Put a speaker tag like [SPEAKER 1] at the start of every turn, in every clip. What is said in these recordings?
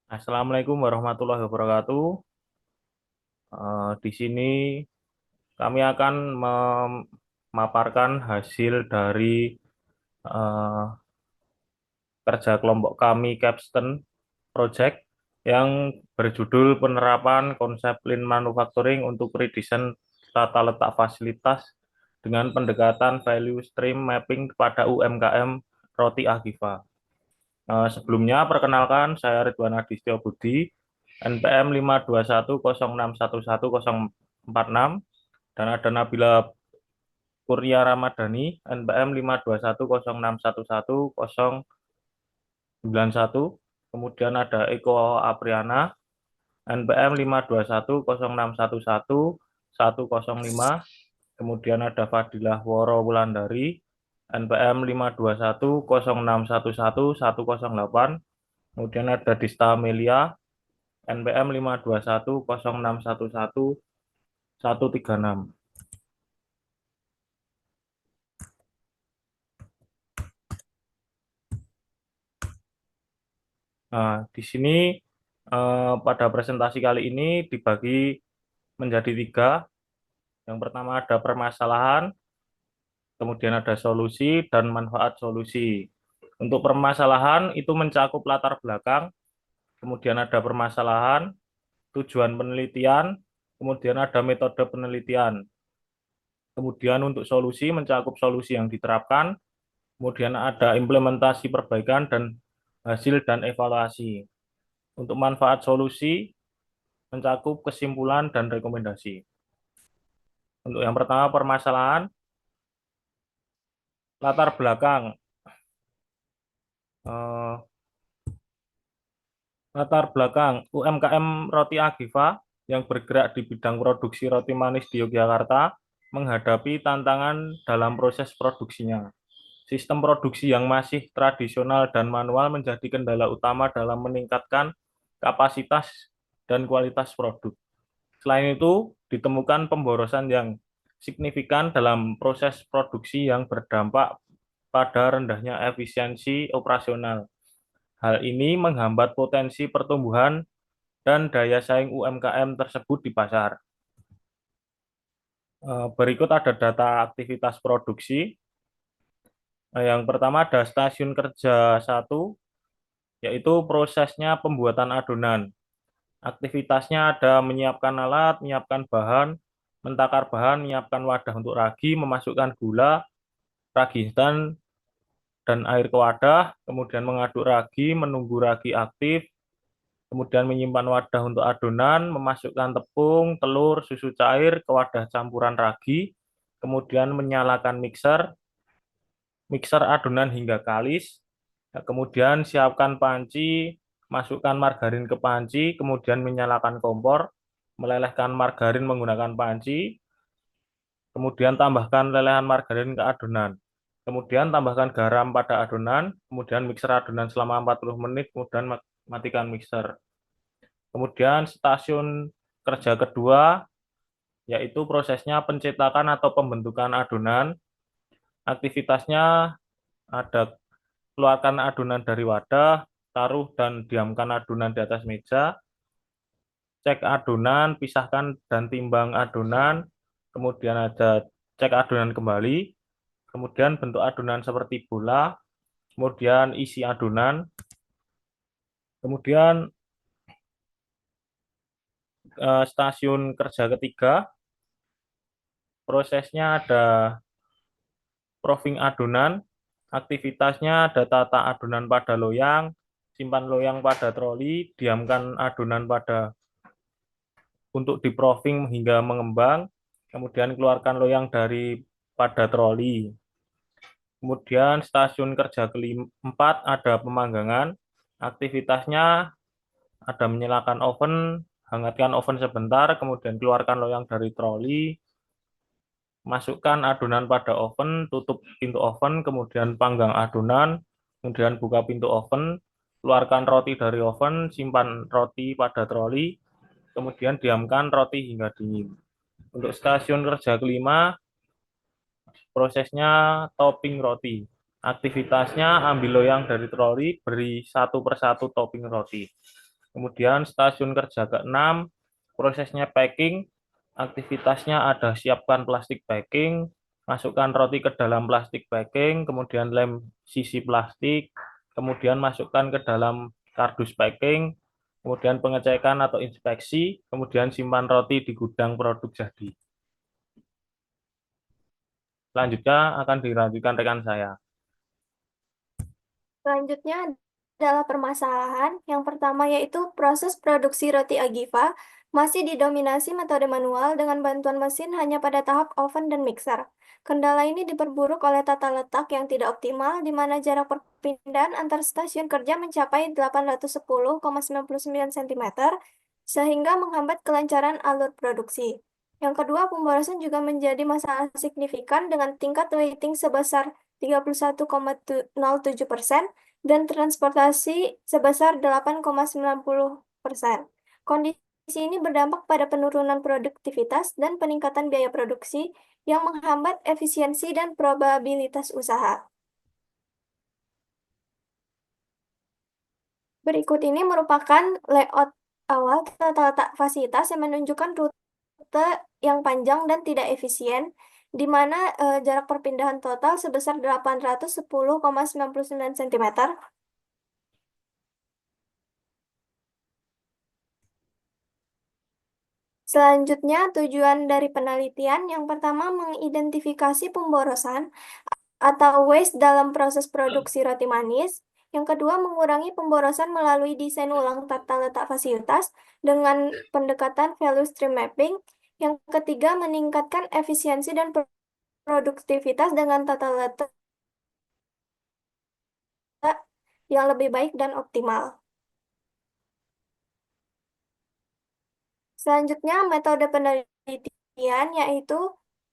[SPEAKER 1] Assalamualaikum warahmatullahi wabarakatuh. Di sini kami akan memaparkan hasil dari eh, kerja kelompok kami Capstone Project yang berjudul penerapan konsep Lean Manufacturing untuk redesign tata letak fasilitas dengan pendekatan value stream mapping kepada UMKM Roti Agifa. Sebelumnya, perkenalkan saya Ridwan Adistyo Budi, NPM 52106111046, dan ada Nabila Kurnia Ramadhani, NPM 52106111091, kemudian ada Eko Apriana, NPM 52106111105, kemudian ada Fadilah Woro Wulandari, NPM 52106111108, kemudian ada Dista Amelia, NPM 52106111136. Nah, di sini pada presentasi kali ini dibagi menjadi tiga. Yang pertama ada permasalahan, kemudian ada solusi, dan manfaat solusi. Untuk permasalahan itu mencakup latar belakang, kemudian ada permasalahan, tujuan penelitian, kemudian ada metode penelitian. Kemudian untuk solusi mencakup solusi yang diterapkan, kemudian ada implementasi perbaikan dan hasil dan evaluasi. Untuk manfaat solusi mencakup kesimpulan dan rekomendasi. Untuk yang pertama permasalahan, latar belakang. Eh, Latar belakang UMKM Roti Agifa yang bergerak di bidang produksi roti manis di Yogyakarta menghadapi tantangan dalam proses produksinya. Sistem produksi yang masih tradisional dan manual menjadi kendala utama dalam meningkatkan kapasitas dan kualitas produk. Selain itu, ditemukan pemborosan yang signifikan dalam proses produksi yang berdampak pada rendahnya efisiensi operasional. Hal ini menghambat potensi pertumbuhan dan daya saing UMKM tersebut di pasar. Berikut ada data aktivitas produksi. Yang pertama ada stasiun kerja 1, yaitu prosesnya pembuatan adonan. Aktivitasnya ada menyiapkan alat, menyiapkan bahan, mentakar bahan, menyiapkan wadah untuk ragi, memasukkan gula, ragi instan, dan air ke wadah, kemudian mengaduk ragi, menunggu ragi aktif, kemudian menyimpan wadah untuk adonan, memasukkan tepung, telur, susu cair ke wadah campuran ragi, kemudian menyalakan mixer adonan hingga kalis, kemudian siapkan panci, masukkan margarin ke panci, kemudian menyalakan kompor, melelehkan margarin menggunakan panci, kemudian tambahkan lelehan margarin ke adonan. Kemudian tambahkan garam pada adonan, kemudian mixer adonan selama 40 menit, kemudian matikan mixer. Kemudian stasiun kerja kedua, yaitu prosesnya pencetakan atau pembentukan adonan. Aktivitasnya ada keluarkan adonan dari wadah, taruh dan diamkan adonan di atas meja, cek adonan, pisahkan dan timbang adonan, kemudian ada cek adonan kembali, kemudian bentuk adonan seperti bola, kemudian isi adonan, kemudian stasiun kerja ketiga, prosesnya ada proofing adonan, aktivitasnya ada tata adonan pada loyang, simpan loyang pada troli, diamkan adonan untuk di proofing hingga mengembang, kemudian keluarkan loyang dari pada troli. Kemudian stasiun kerja keempat ada pemanggangan, aktivitasnya ada menyalakan oven, hangatkan oven sebentar, kemudian keluarkan loyang dari troli, masukkan adonan pada oven, tutup pintu oven, kemudian panggang adonan, kemudian buka pintu oven, keluarkan roti dari oven, simpan roti pada troli, kemudian diamkan roti hingga dingin. Untuk stasiun kerja kelima, prosesnya topping roti. Aktivitasnya ambil loyang dari troli, beri satu persatu topping roti. Kemudian stasiun kerja ke-6, prosesnya packing, aktivitasnya ada siapkan plastik packing, masukkan roti ke dalam plastik packing, kemudian lem sisi plastik, kemudian masukkan ke dalam kardus packing, kemudian pengecekan atau inspeksi, kemudian simpan roti di gudang produk jadi. Selanjutnya akan dilanjutkan rekan saya.
[SPEAKER 2] Selanjutnya adalah permasalahan. Yang pertama yaitu proses produksi roti Agiva masih didominasi metode manual dengan bantuan mesin hanya pada tahap oven dan mixer. Kendala ini diperburuk oleh tata letak yang tidak optimal, di mana jarak perpindahan antar stasiun kerja mencapai 810,99 cm, sehingga menghambat kelancaran alur produksi. Yang kedua, pemborosan juga menjadi masalah signifikan dengan tingkat weighting sebesar 31,07% dan transportasi sebesar 8,90%. Kondisi ini berdampak pada penurunan produktivitas dan peningkatan biaya produksi yang menghambat efisiensi dan probabilitas usaha. Berikut ini merupakan layout awal tata letak fasilitas yang menunjukkan rute yang panjang dan tidak efisien, di mana jarak perpindahan total sebesar 810,99 cm. Selanjutnya, tujuan dari penelitian yang pertama mengidentifikasi pemborosan atau waste dalam proses produksi roti manis. Yang kedua, mengurangi pemborosan melalui desain ulang tata letak fasilitas dengan pendekatan value stream mapping. Yang ketiga, meningkatkan efisiensi dan produktivitas dengan tata letak yang lebih baik dan optimal. Selanjutnya, metode penelitian yaitu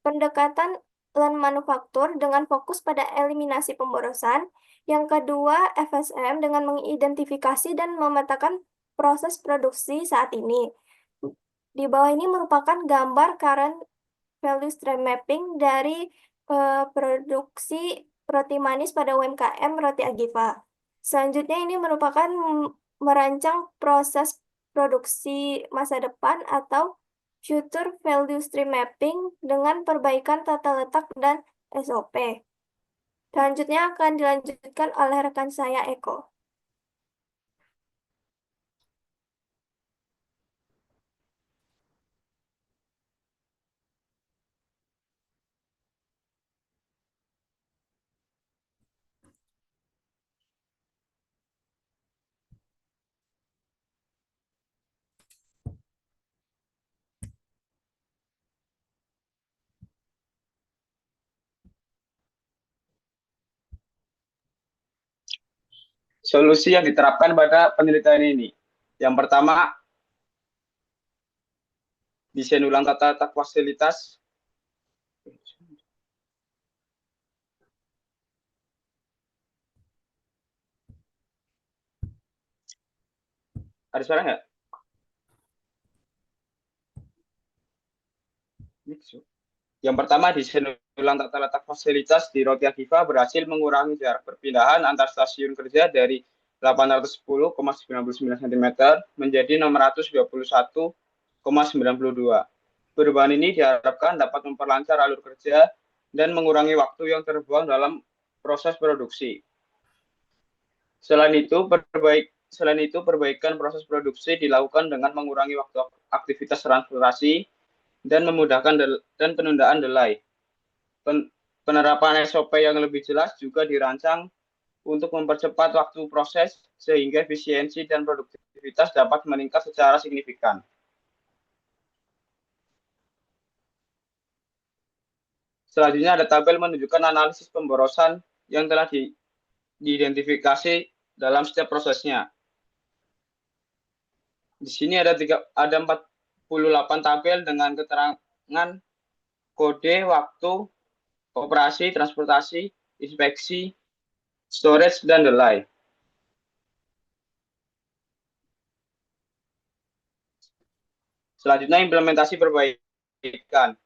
[SPEAKER 2] pendekatan lean manufaktur dengan fokus pada eliminasi pemborosan. Yang kedua, FSM dengan mengidentifikasi dan memetakan proses produksi saat ini. Di bawah ini merupakan gambar current value stream mapping dari produksi roti manis pada UMKM Roti Agiva. Selanjutnya ini merupakan merancang proses produksi masa depan atau future value stream mapping dengan perbaikan tata letak dan SOP. Selanjutnya akan dilanjutkan oleh rekan saya Eko.
[SPEAKER 3] Solusi yang diterapkan pada penelitian ini. Yang pertama, desain ulang tata letak fasilitas. Ada suara nggak? Yang pertama, desain ulang tata letak fasilitas di Roti Agiva berhasil mengurangi jarak perpindahan antar stasiun kerja dari 810,99 cm menjadi 621,92. Perubahan ini diharapkan dapat memperlancar alur kerja dan mengurangi waktu yang terbuang dalam proses produksi. Selain itu, perbaikan proses produksi dilakukan dengan mengurangi waktu aktivitas transportasi dan memudahkan dan penundaan delay. Penerapan SOP yang lebih jelas juga dirancang untuk mempercepat waktu proses sehingga efisiensi dan produktivitas dapat meningkat secara signifikan. Selanjutnya ada tabel menunjukkan analisis pemborosan yang telah diidentifikasi dalam setiap prosesnya. Di sini ada 48 tabel dengan keterangan kode, waktu, operasi, transportasi, inspeksi, storage, dan delay. Selanjutnya implementasi perbaikan.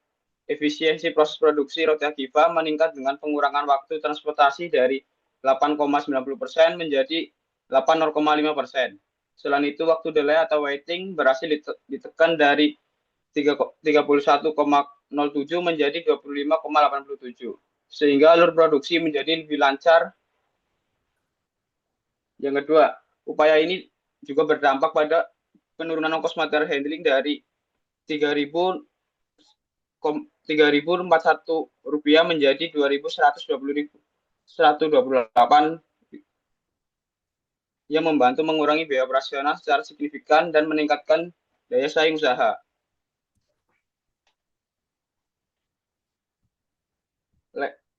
[SPEAKER 3] Efisiensi proses produksi Roti Agiva meningkat dengan pengurangan waktu transportasi dari 8,90% menjadi 8,05%. Selain itu, waktu delay atau waiting berhasil ditekan dari 31,07 menjadi 25,87, sehingga alur produksi menjadi lebih lancar. Yang kedua, upaya ini juga berdampak pada penurunan ongkos material handling dari Rp3.041 menjadi Rp2.128, yang membantu mengurangi biaya operasional secara signifikan dan meningkatkan daya saing usaha.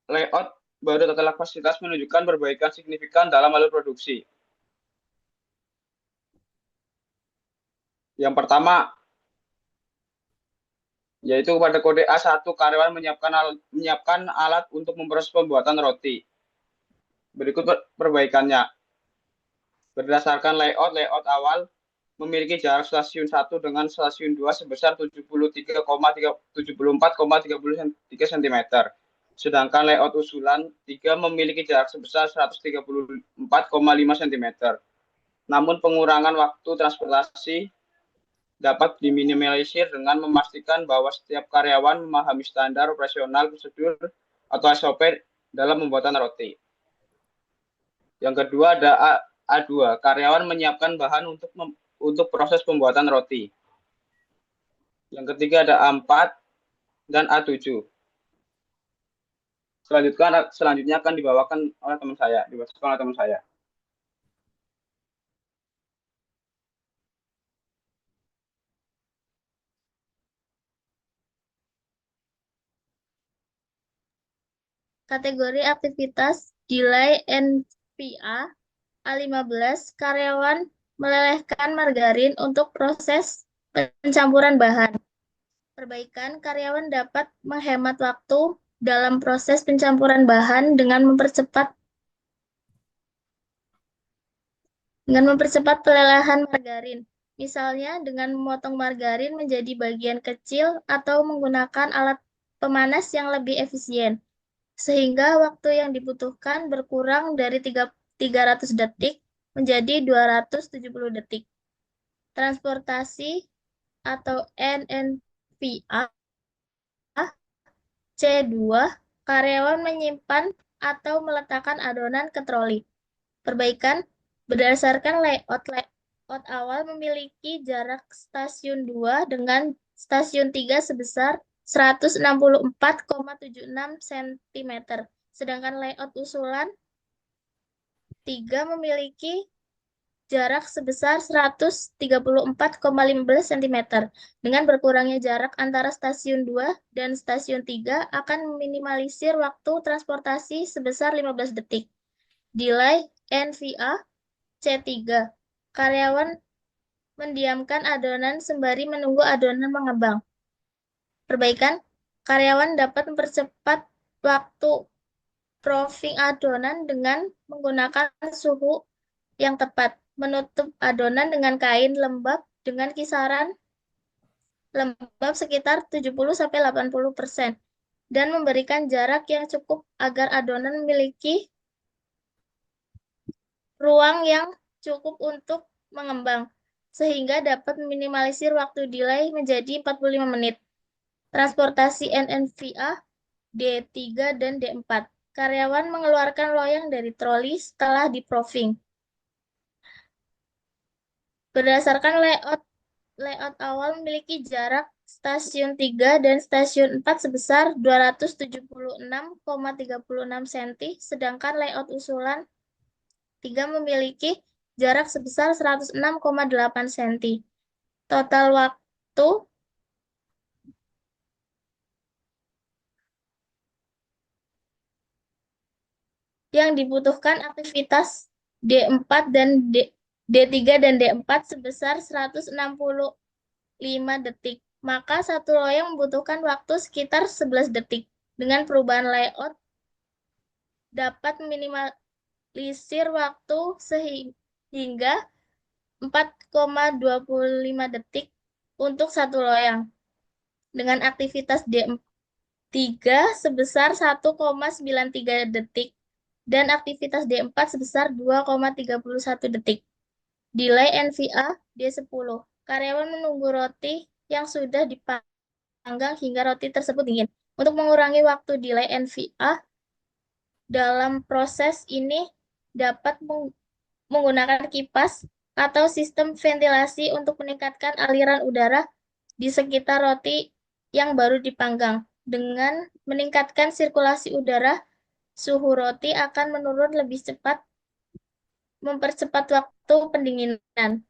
[SPEAKER 3] Layout baru tata kapasitas menunjukkan perbaikan signifikan dalam alur produksi. Yang pertama, yaitu pada kode A1, karyawan menyiapkan alat untuk memproses pembuatan roti. Berikut perbaikannya. Berdasarkan layout awal memiliki jarak stasiun 1 dengan stasiun 2 sebesar 73,74,33 cm. Sedangkan layout usulan 3 memiliki jarak sebesar 134,5 cm. Namun pengurangan waktu transportasi dapat diminimalisir dengan memastikan bahwa setiap karyawan memahami standar operasional prosedur atau SOP dalam pembuatan roti. Yang kedua ada A2, karyawan menyiapkan bahan untuk proses pembuatan roti. Yang ketiga ada A4 dan A7. Selanjutnya akan dibawakan oleh teman saya.
[SPEAKER 4] Kategori aktivitas delay NPA A15, karyawan melelehkan margarin untuk proses pencampuran bahan. Perbaikan, karyawan dapat menghemat waktu dalam proses pencampuran bahan dengan mempercepat pelelehan margarin. Misalnya dengan memotong margarin menjadi bagian kecil atau menggunakan alat pemanas yang lebih efisien, sehingga waktu yang dibutuhkan berkurang dari 300 detik menjadi 270 detik. Transportasi atau NNPA C2, karyawan menyimpan atau meletakkan adonan ke troli. Perbaikan, berdasarkan layout awal memiliki jarak stasiun 2 dengan stasiun 3 sebesar 164,76 cm. Sedangkan layout usulan 3 memiliki jarak sebesar 134,15 cm. Dengan berkurangnya jarak antara stasiun 2 dan stasiun 3 akan meminimalisir waktu transportasi sebesar 15 detik. Delay NVA C3, karyawan mendiamkan adonan sembari menunggu adonan mengembang. Perbaikan, karyawan dapat mempercepat waktu proofing adonan dengan menggunakan suhu yang tepat, menutup adonan dengan kain lembab dengan kisaran lembab sekitar 70-80%, dan memberikan jarak yang cukup agar adonan memiliki ruang yang cukup untuk mengembang, sehingga dapat meminimalisir waktu delay menjadi 45 menit. Transportasi NNVA D3 dan D4. Karyawan mengeluarkan loyang dari troli setelah di-proofing. Berdasarkan layout awal memiliki jarak stasiun 3 dan stasiun 4 sebesar 276,36 cm, sedangkan layout usulan 3 memiliki jarak sebesar 106,8 cm. Total waktu yang dibutuhkan aktivitas D4 dan D3 dan D4 sebesar 165 detik. Maka satu loyang membutuhkan waktu sekitar 11 detik. Dengan perubahan layout dapat minimalisir waktu sehingga 4,25 detik untuk satu loyang. Dengan aktivitas D3 sebesar 1,93 detik dan aktivitas D4 sebesar 2,31 detik. Delay NVA D10. Karyawan menunggu roti yang sudah dipanggang hingga roti tersebut dingin. Untuk mengurangi waktu delay NVA dalam proses ini dapat menggunakan kipas atau sistem ventilasi untuk meningkatkan aliran udara di sekitar roti yang baru dipanggang. Dengan meningkatkan sirkulasi udara, suhu roti akan menurun lebih cepat, mempercepat waktu pendinginan.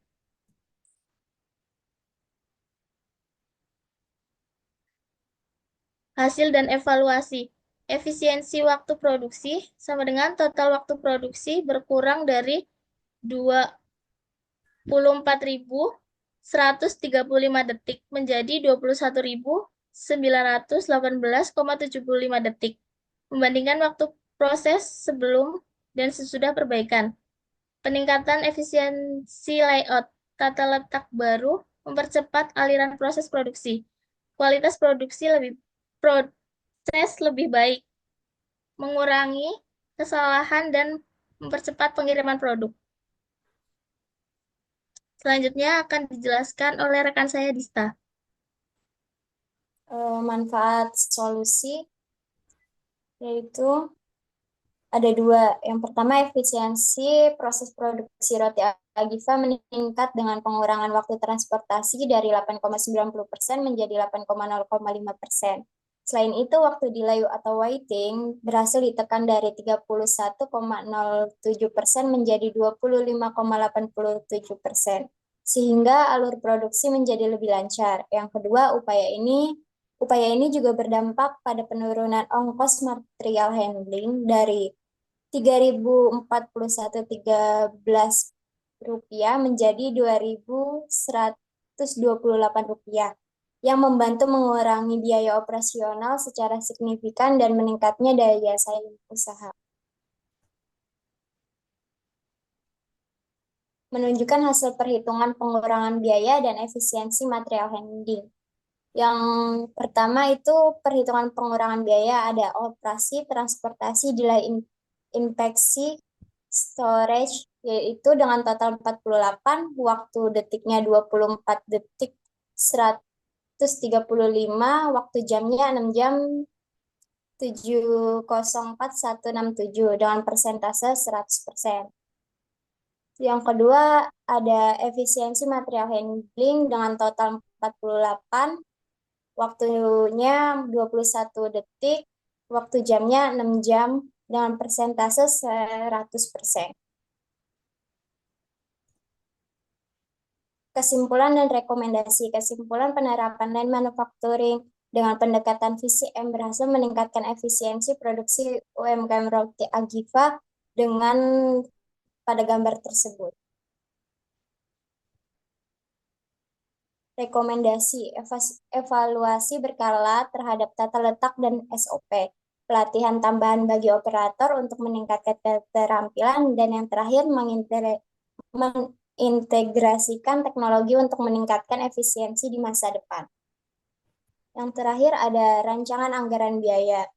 [SPEAKER 4] Hasil dan evaluasi. Efisiensi waktu produksi sama dengan total waktu produksi berkurang dari 24.135 detik menjadi 21.918,75 detik. Membandingkan waktu proses sebelum dan sesudah perbaikan. Peningkatan efisiensi layout. Tata letak baru mempercepat aliran proses produksi. Kualitas proses lebih baik. Mengurangi kesalahan dan mempercepat pengiriman produk. Selanjutnya akan dijelaskan oleh rekan saya Dista.
[SPEAKER 2] Manfaat solusi yaitu ada dua. Yang pertama, efisiensi proses produksi roti Agifa meningkat dengan pengurangan waktu transportasi dari 8,90% menjadi 8,05%. Selain itu, waktu delay atau waiting berhasil ditekan dari 31,07% menjadi 25,87%, sehingga alur produksi menjadi lebih lancar. Yang kedua, upaya ini juga berdampak pada penurunan ongkos material handling dari Rp3.041,13 menjadi Rp2.128, yang membantu mengurangi biaya operasional secara signifikan dan meningkatnya daya saing usaha. Menunjukkan hasil perhitungan pengurangan biaya dan efisiensi material handling. Yang pertama itu perhitungan pengurangan biaya, ada operasi, transportasi, delay inspeksi, storage, yaitu dengan total 48, waktu detiknya 24 detik 135, waktu jamnya 6 jam 7.04.167 dengan persentase 100%. Yang kedua ada efisiensi material handling dengan total 48, waktunya 21 detik, waktu jamnya 6 jam dengan persentase 100%. Kesimpulan dan rekomendasi. Kesimpulan, penerapan Lean Manufacturing dengan pendekatan VCM berhasil meningkatkan efisiensi produksi UMKM roti Agifa dengan pada gambar tersebut. Rekomendasi, evaluasi berkala terhadap tata letak dan SOP, pelatihan tambahan bagi operator untuk meningkatkan keterampilan, dan yang terakhir mengintegrasikan teknologi untuk meningkatkan efisiensi di masa depan. Yang terakhir ada rancangan anggaran biaya.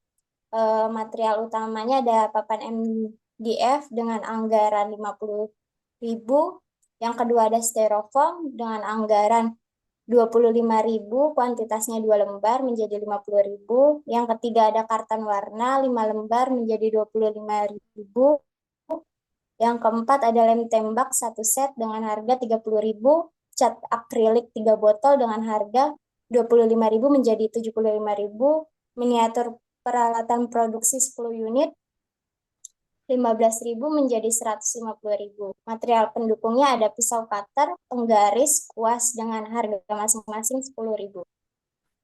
[SPEAKER 2] Material utamanya ada papan MDF dengan anggaran 50.000. Yang kedua ada styrofoam dengan anggaran 25.000, kuantitasnya 2 lembar menjadi 50.000. Yang ketiga ada karton warna 5 lembar menjadi 25.000. Yang keempat ada lem tembak 1 set dengan harga 30.000, cat akrilik 3 botol dengan harga 25.000 menjadi 75.000, miniatur peralatan produksi 10 unit 15.000 menjadi 150.000. Material pendukungnya ada pisau cutter, penggaris, kuas dengan harga masing-masing 10.000.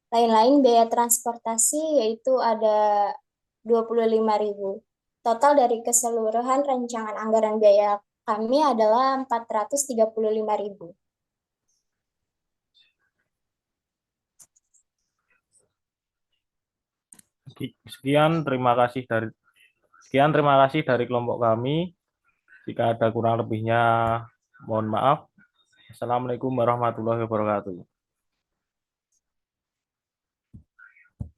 [SPEAKER 2] Lain-lain biaya transportasi yaitu ada 25.000. Total dari keseluruhan rancangan anggaran biaya kami adalah 435.000.
[SPEAKER 1] Sekian terima kasih dari kelompok kami. Jika ada kurang lebihnya mohon maaf. Assalamualaikum warahmatullahi wabarakatuh.